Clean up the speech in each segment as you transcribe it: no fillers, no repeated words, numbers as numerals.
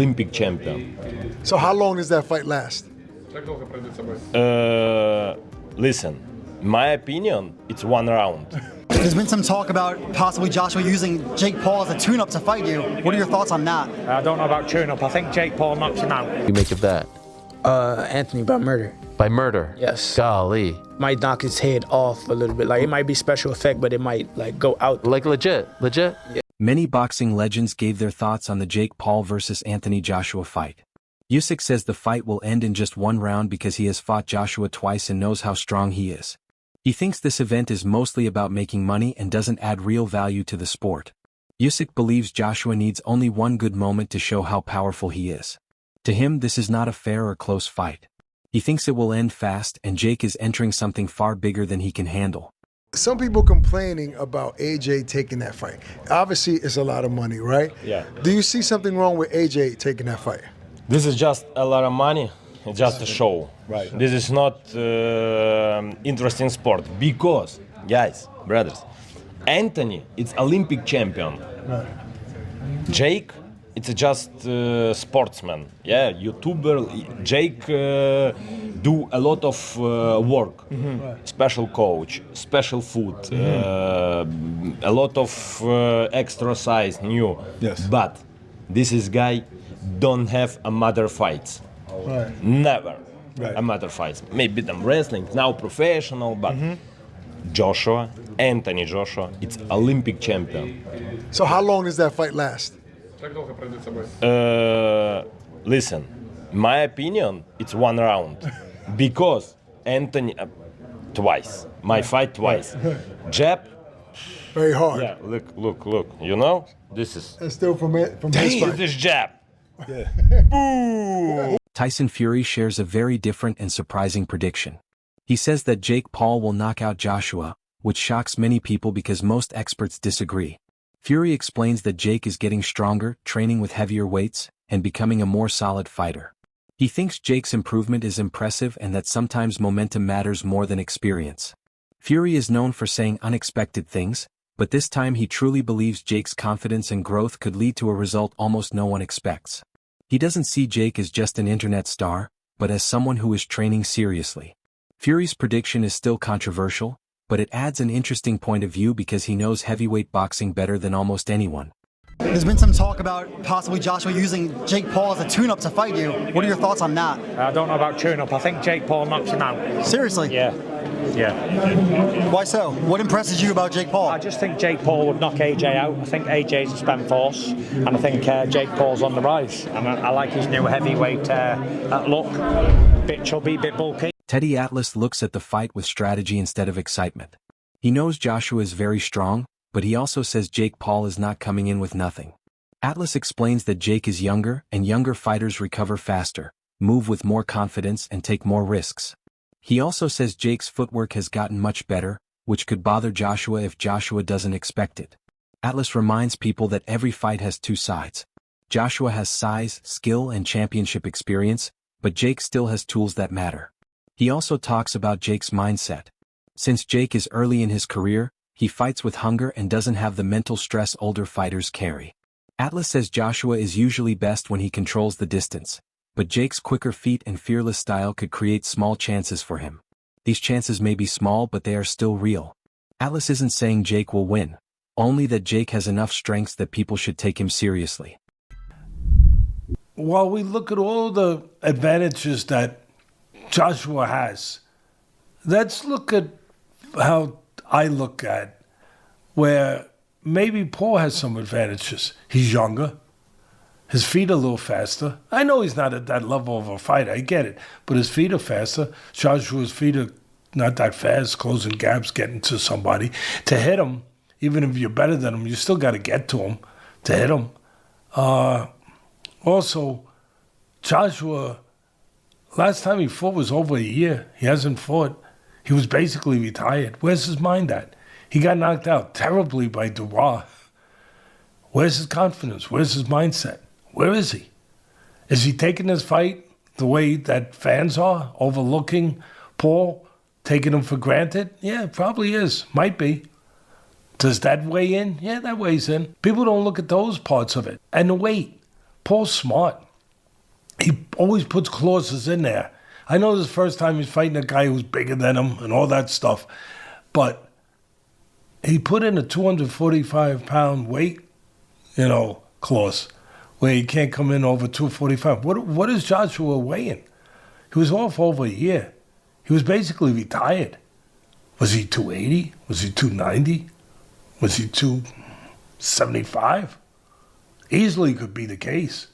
Olympic champion. So how long does that fight last? Listen, my opinion, it's 1 round. There's been some talk about possibly Joshua using Jake Paul as a tune-up to fight you. What are your thoughts on that? I don't know about tune-up. I think Jake Paul knocks him out. You make of that? Anthony by murder. By murder? Yes. Golly. Might knock his head off a little bit. Like, it might be special effect, but it might, like, go out. Like legit? Legit? Yeah. Many boxing legends gave their thoughts on the Jake Paul versus Anthony Joshua fight. Usyk says the fight will end in just 1 round because he has fought Joshua twice and knows how strong he is. He thinks this event is mostly about making money and doesn't add real value to the sport. Usyk believes Joshua needs only one good moment to show how powerful he is. To him, this is not a fair or close fight. He thinks it will end fast, and Jake is entering something far bigger than he can handle. Some people complaining about AJ taking that fight. Obviously, it's a lot of money, right? Yeah. Do you see something wrong with AJ taking that fight? This is just a lot of money. It's just a show. Right. This is not interesting sport because, guys, brothers, Anthony, it's Olympic champion. Right. Jake, it's just sportsman. Yeah, YouTuber. Jake do a lot of work. Special coach, special food, a lot of exercise, new. Yes. But this is guy don't have a mother fights. Right. Never Right. a mother fights. Maybe them wrestling, now professional, but Joshua, Anthony Joshua, it's Olympic champion. So how long does that fight last? Listen, my opinion, it's 1 round. Because Anthony, twice, my fight twice. Jab, Very hard. yeah, look, you know? This is, And still from his fight. this jab. Tyson Fury shares a very different and surprising prediction. He says that Jake Paul will knock out Joshua, which shocks many people because most experts disagree. Fury explains that Jake is getting stronger, training with heavier weights, and becoming a more solid fighter. He thinks Jake's improvement is impressive and that sometimes momentum matters more than experience. Fury is known for saying unexpected things, but this time he truly believes Jake's confidence and growth could lead to a result almost no one expects. He doesn't see Jake as just an internet star, but as someone who is training seriously. Fury's prediction is still controversial, but it adds an interesting point of view because he knows heavyweight boxing better than almost anyone. There's been some talk about possibly Joshua using Jake Paul as a tune-up to fight you. What are your thoughts on that? I don't know about tune-up. I think Jake Paul knocks him out. Seriously? Yeah. Why so? What impresses you about Jake Paul? I just think Jake Paul would knock AJ out. I think AJ's a spent force, and I think Jake Paul's on the rise. And I like his new heavyweight look. Bit chubby, bit bulky. Teddy Atlas looks at the fight with strategy instead of excitement. He knows Joshua is very strong, but he also says Jake Paul is not coming in with nothing. Atlas explains that Jake is younger, and younger fighters recover faster, move with more confidence, and take more risks. He also says Jake's footwork has gotten much better, which could bother Joshua if Joshua doesn't expect it. Atlas reminds people that every fight has 2 sides. Joshua has size, skill, and championship experience, but Jake still has tools that matter. He also talks about Jake's mindset. Since Jake is early in his career, he fights with hunger and doesn't have the mental stress older fighters carry. Atlas says Joshua is usually best when he controls the distance, but Jake's quicker feet and fearless style could create small chances for him. These chances may be small, but they are still real. Atlas isn't saying Jake will win, only that Jake has enough strengths that people should take him seriously. While we look at all the advantages that Joshua has, let's look at how I look at where maybe Paul has some advantages. He's younger. His feet are a little faster. I know he's not at that level of a fighter. I get it. But his feet are faster. Joshua's feet are not that fast, closing gaps, getting to somebody. To hit him, even if you're better than him, you still got to get to him to hit him. Also, Joshua, last time he fought was over a year. He hasn't fought. He was basically retired. Where's his mind at? He got knocked out terribly by Dubois. Where's his confidence? Where's his mindset? Where is he? Is he taking this fight the way that fans are, overlooking Paul, taking him for granted? Yeah, probably is. Might be. Does that weigh in? Yeah, that weighs in. People don't look at those parts of it. And the weight. Paul's smart. he always puts clauses in there. I know this is the first time he's fighting a guy who's bigger than him and all that stuff, but he put in a 245-pound weight, clause where he can't come in over 245. What is Joshua weighing? He was off over a year. He was basically retired. Was he 280? Was he 290? Was he 275? Easily could be the case.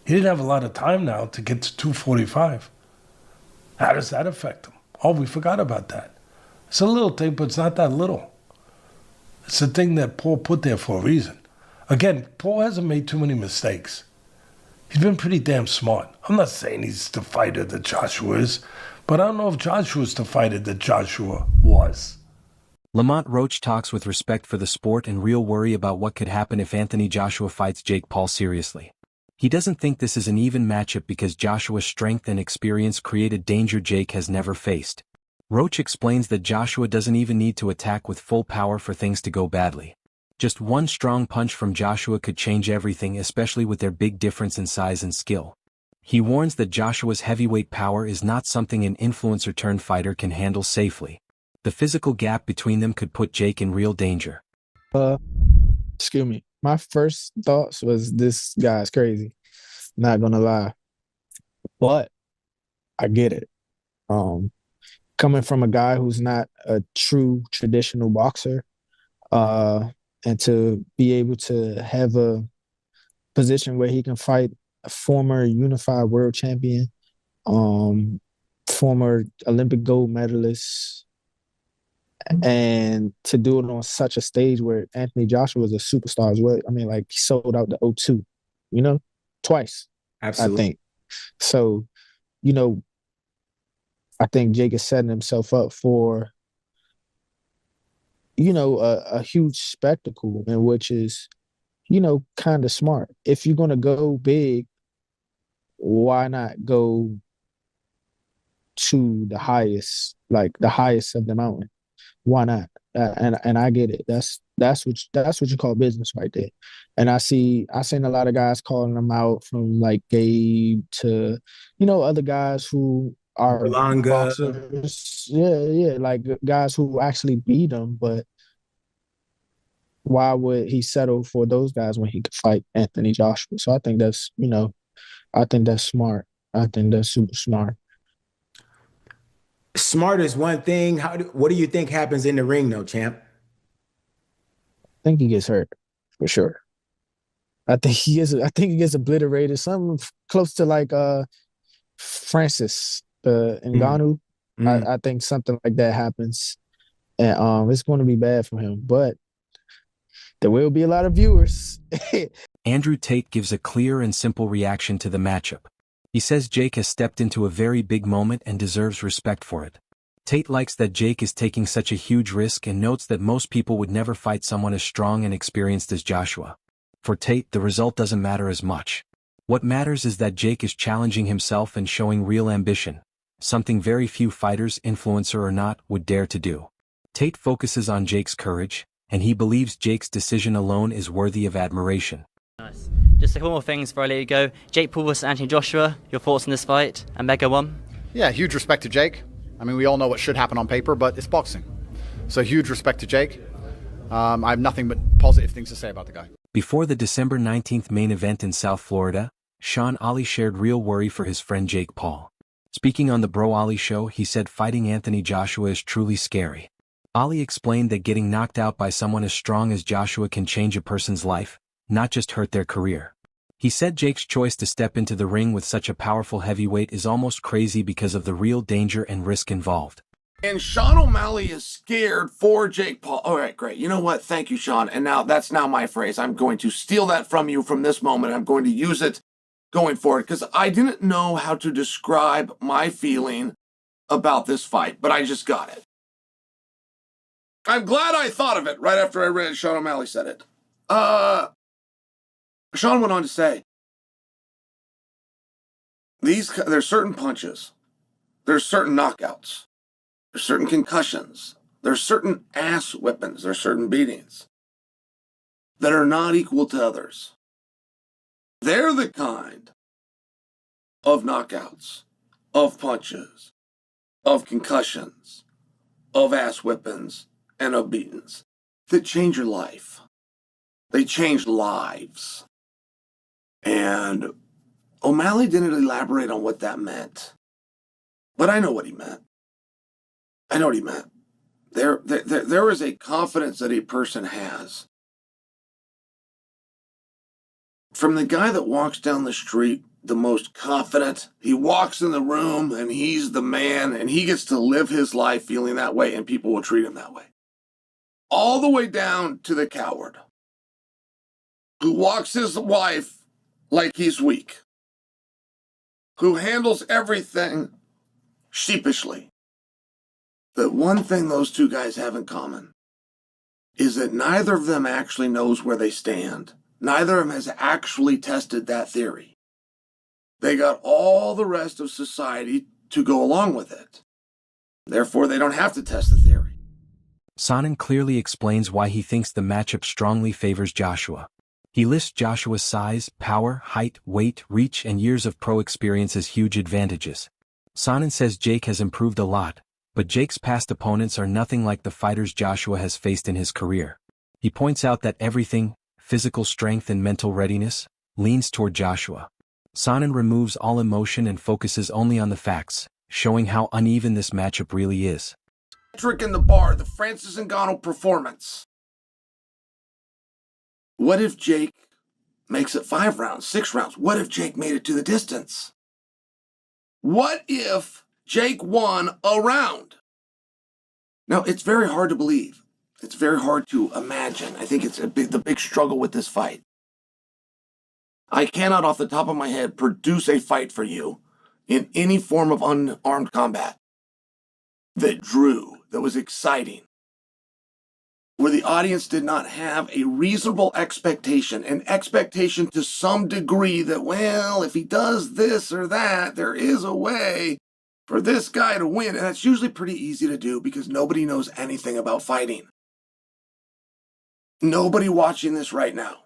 He didn't have a lot of time now to get to 245. How does that affect him? Oh, we forgot about that. It's a little thing, but it's not that little. It's a thing that Paul put there for a reason. Again, Paul hasn't made too many mistakes. He's been pretty damn smart. I'm not saying he's the fighter that Joshua is, but I don't know if Joshua's the fighter that Joshua was. Lamont Roach talks with respect for the sport and real worry about what could happen if Anthony Joshua fights Jake Paul seriously. He doesn't think this is an even matchup because Joshua's strength and experience create a danger Jake has never faced. Roach explains that Joshua doesn't even need to attack with full power for things to go badly. Just one strong punch from Joshua could change everything, especially with their big difference in size and skill. He warns that Joshua's heavyweight power is not something an influencer-turned-fighter can handle safely. The physical gap between them could put Jake in real danger. Excuse me. My first thoughts was this guy's crazy. Not gonna lie. But I get it. Coming from a guy who's not a true traditional boxer, and to be able to have a position where he can fight a former unified world champion, former Olympic gold medalist, and to do it on such a stage where Anthony Joshua is a superstar as well. I mean, like, he sold out the O2, twice. Absolutely. I think. So, I think Jake is setting himself up for, a huge spectacle, and which is, kind of smart. If you're going to go big, why not go to the highest of the mountain? Why not? And I get it. That's what you call business right there. And I seen a lot of guys calling them out, from like Gabe to, other guys who are boxers. Yeah, like guys who actually beat him. But why would he settle for those guys when he could fight Anthony Joshua? So I think that's smart. I think that's super smart. Smart is one thing. What do you think happens in the ring, though, champ? I think he gets hurt for sure. I think he gets obliterated. Something close to like Francis Ngannou. I think something like that happens, and it's going to be bad for him. But there will be a lot of viewers. Andrew Tate gives a clear and simple reaction to the matchup. He says Jake has stepped into a very big moment and deserves respect for it. Tate likes that Jake is taking such a huge risk and notes that most people would never fight someone as strong and experienced as Joshua. For Tate, the result doesn't matter as much. What matters is that Jake is challenging himself and showing real ambition, something very few fighters, influencer or not, would dare to do. Tate focuses on Jake's courage, and he believes Jake's decision alone is worthy of admiration. Nice. Just a couple more things before I let you go. Jake Paul versus Anthony Joshua, your thoughts on this fight? And Mega One? Yeah, huge respect to Jake. I mean, we all know what should happen on paper, but it's boxing. So huge respect to Jake. I have nothing but positive things to say about the guy. Before the December 19th main event in South Florida, Sean Ali shared real worry for his friend Jake Paul. Speaking on the Bro Ali show, he said fighting Anthony Joshua is truly scary. Ali explained that getting knocked out by someone as strong as Joshua can change a person's life, not just hurt their career. He said Jake's choice to step into the ring with such a powerful heavyweight is almost crazy because of the real danger and risk involved. And Sean O'Malley is scared for Jake Paul. All right, great. You know what? Thank you, Sean. And now that's now my phrase. I'm going to steal that from you from this moment. I'm going to use it going forward because I didn't know how to describe my feeling about this fight, but I just got it. I'm glad I thought of it right after I read Sean O'Malley said it. Sean went on to say, there's certain punches, there's certain knockouts, there's certain concussions, there's certain ass whippings, there's certain beatings that are not equal to others. They're the kind of knockouts, of punches, of concussions, of ass whippings, and of beatings that change your life. They change lives. And O'Malley didn't elaborate on what that meant. But I know what he meant. I know what he meant. There is a confidence that a person has. From the guy that walks down the street, the most confident, he walks in the room and he's the man and he gets to live his life feeling that way and people will treat him that way. All the way down to the coward who walks his wife like he's weak, who handles everything sheepishly. The one thing those two guys have in common is that neither of them actually knows where they stand. Neither of them has actually tested that theory. They got all the rest of society to go along with it. Therefore, they don't have to test the theory. Sonnen clearly explains why he thinks the matchup strongly favors Joshua. He lists Joshua's size, power, height, weight, reach, and years of pro experience as huge advantages. Sonnen says Jake has improved a lot, but Jake's past opponents are nothing like the fighters Joshua has faced in his career. He points out that everything, physical strength and mental readiness, leans toward Joshua. Sonnen removes all emotion and focuses only on the facts, showing how uneven this matchup really is. Trick in the bar, the Francis Ngannou performance. What if Jake makes it 5 rounds, 6 rounds? What if Jake made it to the distance? What if Jake won a round? Now, it's very hard to believe. It's very hard to imagine. I think it's the big struggle with this fight. I cannot, off the top of my head, produce a fight for you in any form of unarmed combat that drew, that was exciting, where the audience did not have a reasonable expectation, an expectation to some degree that, well, if he does this or that, there is a way for this guy to win. And that's usually pretty easy to do because nobody knows anything about fighting. Nobody watching this right now,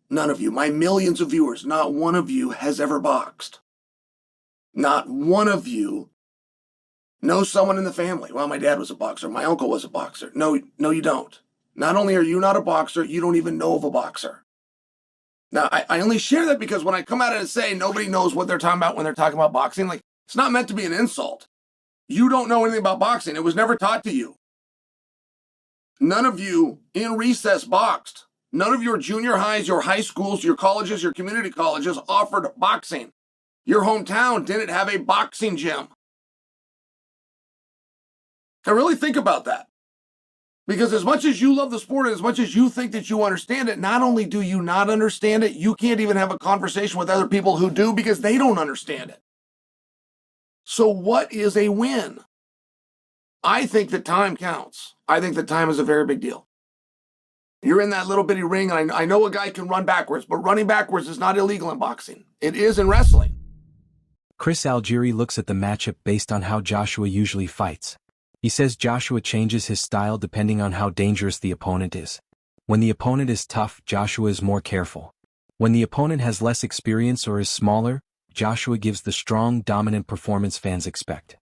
none of you, my millions of viewers, not one of you has ever boxed. Not one of you knows someone in the family. Well, my dad was a boxer. My uncle was a boxer. No, you don't. Not only are you not a boxer, you don't even know of a boxer. Now, I only share that because when I come out and say nobody knows what they're talking about when they're talking about boxing, like, it's not meant to be an insult. You don't know anything about boxing. It was never taught to you. None of you in recess boxed. None of your junior highs, your high schools, your colleges, your community colleges offered boxing. Your hometown didn't have a boxing gym. I really think about that. Because as much as you love the sport and as much as you think that you understand it, not only do you not understand it, you can't even have a conversation with other people who do because they don't understand it. So what is a win? I think that time counts. I think that time is a very big deal. You're in that little bitty ring, and I know a guy can run backwards, but running backwards is not illegal in boxing. It is in wrestling. Chris Algieri looks at the matchup based on how Joshua usually fights. He says Joshua changes his style depending on how dangerous the opponent is. When the opponent is tough, Joshua is more careful. When the opponent has less experience or is smaller, Joshua gives the strong, dominant performance fans expect.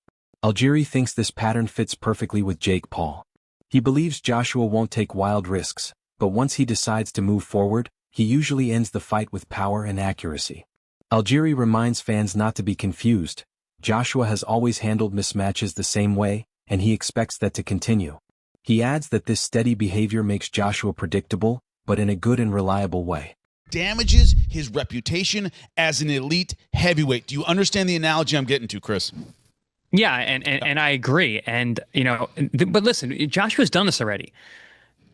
Algieri thinks this pattern fits perfectly with Jake Paul. He believes Joshua won't take wild risks, but once he decides to move forward, he usually ends the fight with power and accuracy. Algieri reminds fans not to be confused. Joshua has always handled mismatches the same way, and he expects that to continue. He adds that this steady behavior makes Joshua predictable, but in a good and reliable way. Damages his reputation as an elite heavyweight. Do you understand the analogy I'm getting to, Chris? Yeah, and I agree. And but listen, Joshua's done this already.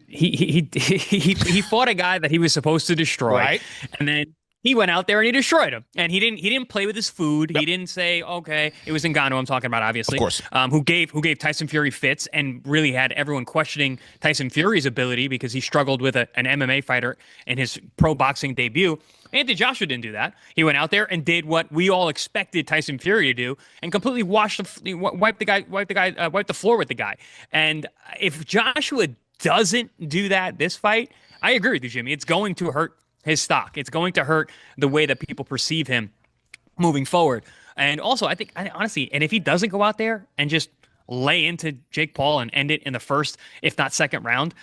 He fought a guy that he was supposed to destroy, right? And then he went out there and he destroyed him. And he didn't play with his food. Yep. He didn't say, okay, it was Ngannou I'm talking about, obviously. Of course. Who gave Tyson Fury fits and really had everyone questioning Tyson Fury's ability because he struggled with an MMA fighter in his pro boxing debut. Anthony Joshua didn't do that. He went out there and did what we all expected Tyson Fury to do and completely wiped the floor with the guy. And if Joshua doesn't do that this fight, I agree with you, Jimmy. It's going to hurt his stock. It's going to hurt the way that people perceive him moving forward. And also, I think, honestly, and if he doesn't go out there and just lay into Jake Paul and end it in the first, if not second round,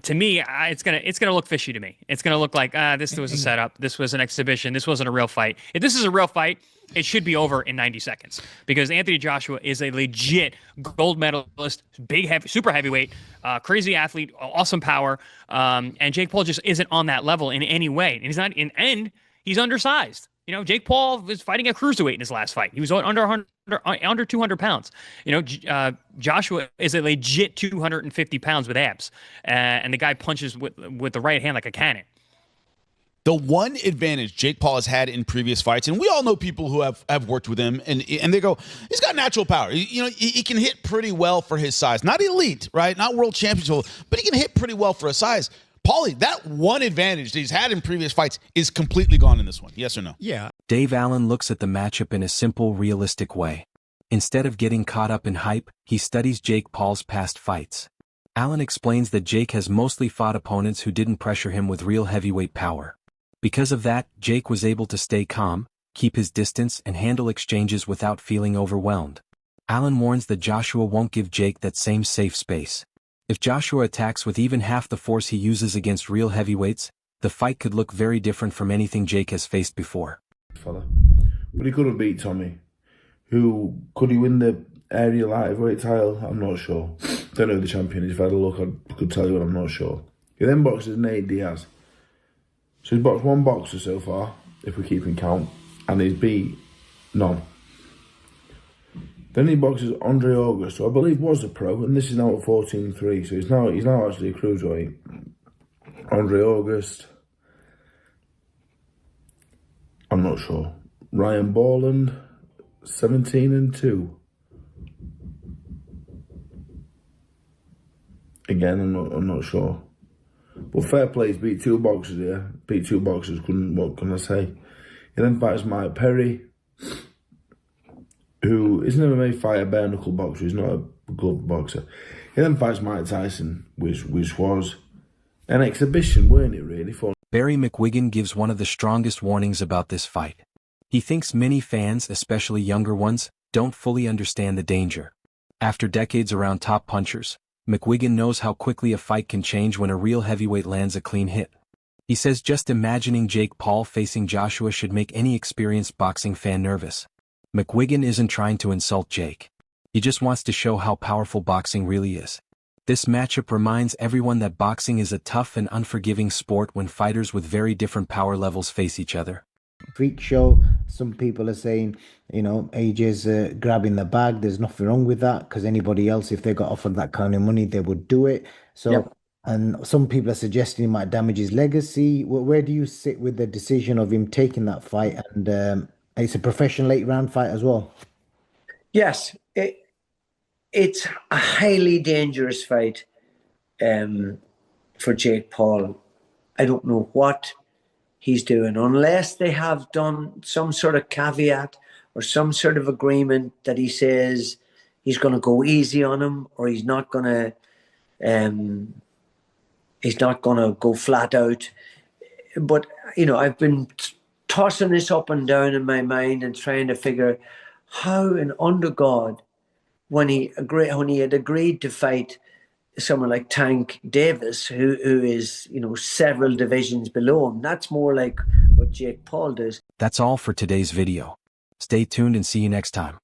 to me, it's gonna look fishy to me. It's gonna look like this was a setup, this was an exhibition, this wasn't a real fight. If this is a real fight, it should be over in 90 seconds because Anthony Joshua is a legit gold medalist, super heavyweight, crazy athlete, awesome power, and Jake Paul just isn't on that level in any way. And he's not and he's undersized. You know, Jake Paul was fighting a cruiserweight in his last fight. He was under 200 pounds. You know, Joshua is a legit 250 pounds with abs, and the guy punches with the right hand like a cannon. The one advantage Jake Paul has had in previous fights, and we all know people who have worked with him, and they go, he's got natural power. He can hit pretty well for his size. Not elite, right? Not world championship, but he can hit pretty well for his size. Paulie, that one advantage that he's had in previous fights is completely gone in this one. Yes or no? Yeah. Dave Allen looks at the matchup in a simple, realistic way. Instead of getting caught up in hype, he studies Jake Paul's past fights. Allen explains that Jake has mostly fought opponents who didn't pressure him with real heavyweight power. Because of that, Jake was able to stay calm, keep his distance, and handle exchanges without feeling overwhelmed. Allen warns that Joshua won't give Jake that same safe space. If Joshua attacks with even half the force he uses against real heavyweights, the fight could look very different from anything Jake has faced before. But he couldn't beat Tommy. Could he win the area lightweight title? I'm not sure. Don't know who the champion is. If I had a look, I could tell you, but I'm not sure. He then boxes Nate Diaz. So he's boxed one boxer so far, if we keep in count, and he's beat none. Then he boxes Andre August, who I believe was a pro, and this is now at 14-3, so he's now actually a cruiserweight. Andre August, I'm not sure. Ryan Borland, 17-2. Again, I'm not sure. But fair play, he's beat two boxers here. Beat two boxers, what can I say? He then fights Mike Perry, who is an MMA fighter, bare knuckle boxer. He's not a glove boxer. He then fights Mike Tyson, which was an exhibition, weren't it, really? Barry McGuigan gives one of the strongest warnings about this fight. He thinks many fans, especially younger ones, don't fully understand the danger. After decades around top punchers, McGuigan knows how quickly a fight can change when a real heavyweight lands a clean hit. He says just imagining Jake Paul facing Joshua should make any experienced boxing fan nervous. McGuigan isn't trying to insult Jake. He just wants to show how powerful boxing really is. This matchup reminds everyone that boxing is a tough and unforgiving sport when fighters with very different power levels face each other. Freak show. Some people are saying, AJ's grabbing the bag. There's nothing wrong with that because anybody else, if they got offered that kind of money, they would do it. So, yep. And some people are suggesting he might damage his legacy. Where do you sit with the decision of him taking that fight? And it's a professional 8-round fight as well. Yes, it's a highly dangerous fight for Jake Paul. I don't know what he's doing, unless they have done some sort of caveat or some sort of agreement that he says he's going to go easy on him, or he's not going to go flat out. But I've been tossing this up and down in my mind and trying to figure how, and under God, when he had agreed to fight someone like Tank Davis, who is, several divisions below him. That's more like what Jake Paul does. That's all for today's video. Stay tuned and see you next time.